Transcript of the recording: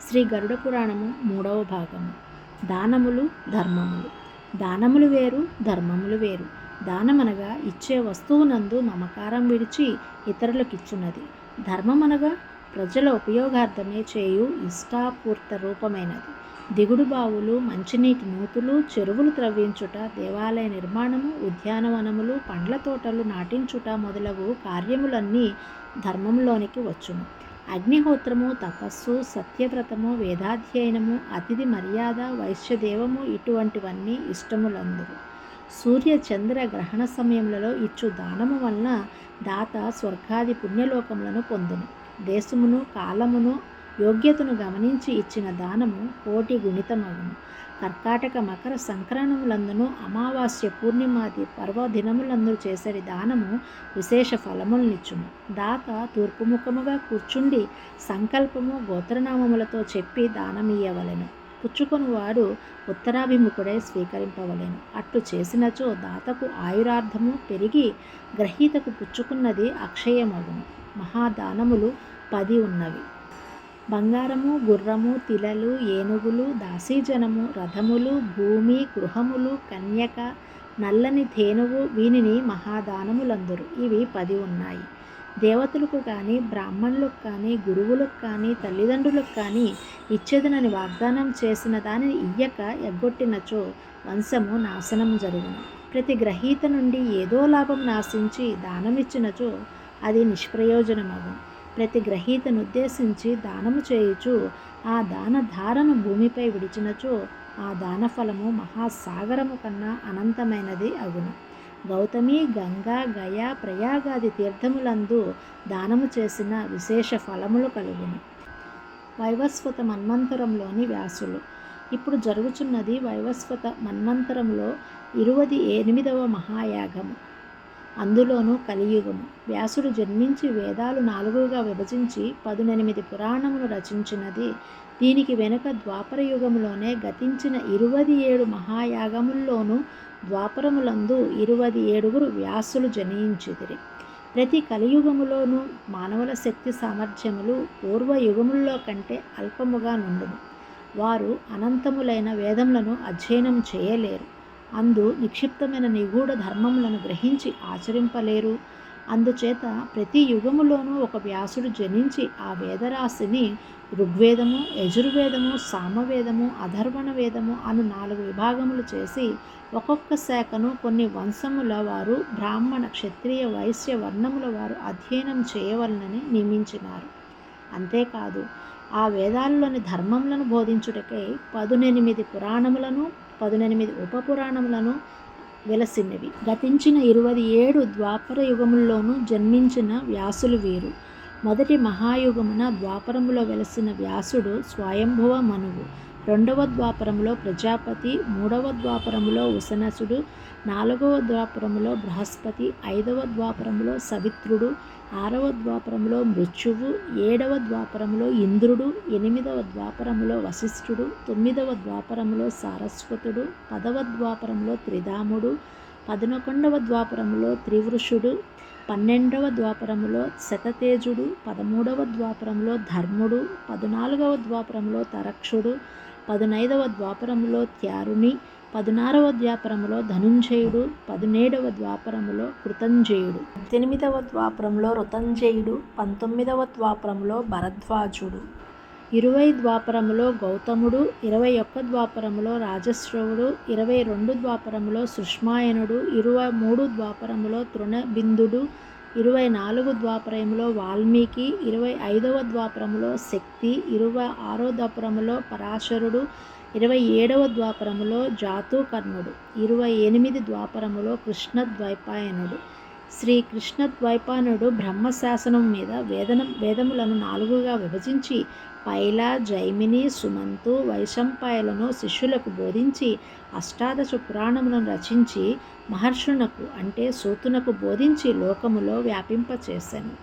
శ్రీ గరుడ పురాణము 3వ భాగము. దానములు ధర్మములు. దానములు వేరు, ధర్మములు వేరు. దానమనగా ఇచ్చే వస్తువునందు మమకారం విడిచి ఇతరులకిచ్చున్నది. ధర్మమనగా ప్రజల ఉపయోగార్థమే చేయు ఇష్టాపూర్త రూపమైనది. దిగుడు బావులు, మంచినీటి నూతులు, చెరువులు త్రవ్వించుట, దేవాలయ నిర్మాణము, ఉద్యానవనములు, పండ్ల తోటలు నాటించుట మొదలగు కార్యములన్నీ ధర్మంలోనికి వచ్చును. అగ్నిహోత్రము, తపస్సు, సత్యవ్రతము, వేదాధ్యయనము, అతిథి మర్యాద, వైశ్యదేవము ఇటువంటివన్నీ ఇష్టములందురు. సూర్య చంద్ర గ్రహణ సమయములలో ఇచ్చు దానము వలన దాత స్వర్గాది పుణ్యలోకములను పొందును. దేశమును కాలమును యోగ్యతను గమనించి ఇచ్చిన దానము కోటి గుణితమగును. కర్కాటక మకర సంక్రమణములందును అమావాస్య పూర్ణిమాది పర్వదినములందు చేసరి దానము విశేష ఫలములనిచ్చును. దాత తూర్పుముఖముగా కూర్చుండి సంకల్పము గోత్రనామములతో చెప్పి దానమియ్యవలెను. పుచ్చుకొనువాడు ఉత్తరాభిముఖుడై స్వీకరింపవలెను. అట్లు చేసినచో దాతకు ఆయురార్థము పెరిగి గ్రహీతకు పుచ్చుకున్నది అక్షయమగును. మహాదానములు 10 ఉన్నవి. బంగారము, గుర్రము, తిలలు, ఏనుగులు, దాసీజనము, రథములు, భూమి, గృహములు, కన్యక, నల్లని ధేనువు వీనిని మహాదానములందురు. ఇవి 10 ఉన్నాయి. దేవతలకు కానీ, బ్రాహ్మణులకు కానీ, గురువులకు కానీ, తల్లిదండ్రులకు కానీ ఇచ్చేదనని వాగ్దానం చేసిన దానిని ఇయ్యక ఎగ్గొట్టినచో వంశము నాశనం జరుగును. ప్రతి గ్రహీత నుండి ఏదో లాభం నాశించి దానమిచ్చినచో అది నిష్ప్రయోజనమగును. ప్రతి గ్రహీతనుద్దేశించి దానము చేయుచు ఆ దాన ధారను భూమిపై విడిచినచో ఆ దానఫలము మహాసాగరము కన్నా అనంతమైనది అగును. గౌతమి, గంగా, గయా, ప్రయాగాది తీర్థములందు దానము చేసిన విశేష ఫలములు కలుగును. వైవస్వత మన్వంతరంలోని వ్యాసులు. ఇప్పుడు జరుగుచున్నది వైవస్వత మన్వంతరంలో 28వ మహాయాగము. అందులోనూ కలియుగము. వ్యాసుడు జన్మించి వేదాలు 4గా విభజించి 18 పురాణములు రచించినది. దీనికి వెనుక ద్వాపర యుగములోనే గతించిన 27 మహాయాగముల్లోనూ ద్వాపరములందు 27 వ్యాసులు జనించితిరి. ప్రతి కలియుగములోనూ మానవుల శక్తి సామర్థ్యములు పూర్వయుగముల్లో కంటే అల్పముగా నుండును. వారు అనంతములైన వేదములను అధ్యయనం చేయలేరు. అందు నిక్షిప్తమైన నిగూఢ ధర్మములను గ్రహించి ఆచరింపలేరు. అందుచేత ప్రతి యుగములోనూ ఒక వ్యాసుడు జనించి ఆ వేదరాశిని ఋగ్వేదము, యజుర్వేదము, సామవేదము, అధర్వణ వేదము అను 4 విభాగములు చేసి ఒక్కొక్క శాఖను కొన్ని వంశముల వారు బ్రాహ్మణ, క్షత్రియ, వైశ్య వర్ణముల వారు అధ్యయనం చేయవలనని నియమించినారు. అంతేకాదు ఆ వేదాల్లోని ధర్మములను బోధించుటకై 18 పురాణములను 18 ఉపపురాణములను వెలసినవి. గతించిన 27 ద్వాపర యుగముల్లోనూ జన్మించిన వ్యాసులు వీరు. మొదటి మహాయుగమున ద్వాపరములో వెలసిన వ్యాసుడు స్వయంభువ మనువు, 2వ ద్వాపరములో ప్రజాపతి, 3వ ద్వాపరములో ఉసనసుడు, 4వ ద్వాపరములో బృహస్పతి, 5వ ద్వాపరములో సవిత్రుడు, 6వ ద్వాపరములో మృత్యువు, 7వ ద్వాపరములో ఇంద్రుడు, 8వ ద్వాపరములో వశిష్ఠుడు, 9వ ద్వాపరములో సారస్వతుడు, 10వ ద్వాపరములో త్రిధాముడు, 11వ ద్వాపరములో త్రివృషుడు, 12వ ద్వాపరములో శతతేజుడు, 13వ ద్వాపరములో ధర్ముడు, 14వ ద్వాపరములో తరక్షుడు, 15వ ద్వాపరములో త్యారుని, 16వ ద్వాపరములో ధనుంజయుడు, 17వ ద్వాపరములో కృతంజయుడు, 18వ ద్వాపరములో రుతంజయుడు, 19వ ద్వాపరములో భరద్వాజుడు, 20 ద్వాపరములో గౌతముడు, 21 ద్వాపరములో రాజశ్రవుడు, 22 ద్వాపరములో సుష్మాయనుడు, 23 ద్వాపరములో తృణబిందుడు, 24 ద్వాపరములో వాల్మీకి, 25వ ద్వాపరములో శక్తి, 26వ ద్వాపరములో పరాశరుడు, 27వ ద్వాపరములో జాతూకర్ణుడు, 28 ద్వాపరములో కృష్ణద్వైపాయనుడు. శ్రీ కృష్ణద్వైపాయనుడు బ్రహ్మశాసనం మీద వేదములను 4గా విభజించి పైల, జైమిని, సుమంతు, వైశంపాయలను శిష్యులకు బోధించి అష్టాదశ పురాణములను రచించి మహర్షునకు అంటే సూతునకు బోధించి లోకములో వ్యాపింపచేశాను.